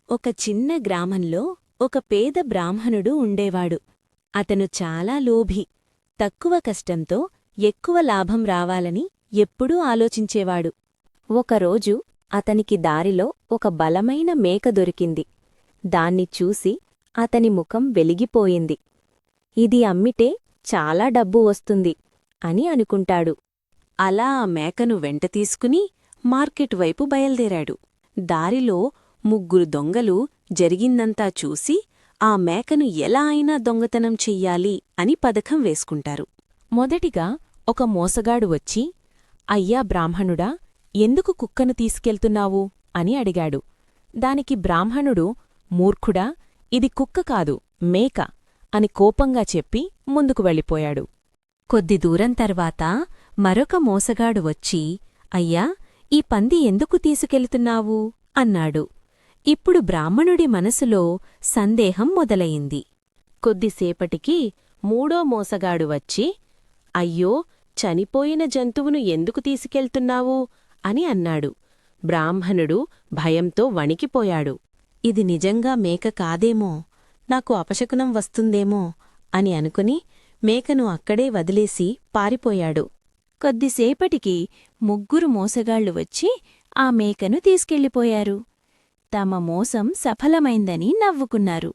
ఒక చిన్న గ్రామంలో ఒక పేద బ్రాహ్మణుడు ఉండేవాడు. అతను చాలా లోభి, తక్కువ కష్టంతో ఎక్కువ లాభం రావాలని ఎప్పుడూ ఆలోచించేవాడు. ఒకరోజు అతనికి దారిలో ఒక బలమైన మేక దొరికింది. దాన్ని చూసి అతని ముఖం వెలిగిపోయింది. ఇది అమ్మితే చాలా డబ్బు వస్తుంది అని అనుకుంటాడు. అలా ఆ మేకను వెంట తీసుకుని మార్కెట్ వైపు బయల్దేరాడు. దారిలో 3 దొంగలు జరిగిందంతా చూసి ఆ మేకను ఎలా అయినా దొంగతనం చెయ్యాలి అని పథకం వేసుకుంటారు. మొదటిగా ఒక మోసగాడు వచ్చి, అయ్యా బ్రాహ్మణుడా, ఎందుకు కుక్కను తీసుకెళ్తున్నావు అని అడిగాడు. దానికి బ్రాహ్మణుడు, మూర్ఖుడా, ఇది కుక్క కాదు, మేక అని కోపంగా చెప్పి ముందుకు వెళ్ళిపోయాడు. కొద్ది దూరం తర్వాత మరొక మోసగాడు వచ్చి, అయ్యా, ఈ పంది ఎందుకు తీసుకెళ్తున్నావు అన్నాడు. ఇప్పుడు బ్రాహ్మణుడి మనసులో సందేహం మొదలయింది. కొద్దిసేపటికి 3వ మోసగాడు వచ్చి, అయ్యో, చనిపోయిన జంతువును ఎందుకు తీసుకెళ్తున్నావు అని అన్నాడు. బ్రాహ్మణుడు భయంతో వణికిపోయాడు. ఇది నిజంగా మేక కాదేమో, నాకు అపశకునం వస్తుందేమో అని అనుకుని మేకను అక్కడే వదిలేసి పారిపోయాడు. కొద్దిసేపటికి 3 మోసగాళ్లు వచ్చి ఆ మేకను తీసుకెళ్ళిపోయారు. తమ మోసం సఫలమైందని నవ్వుకున్నారు.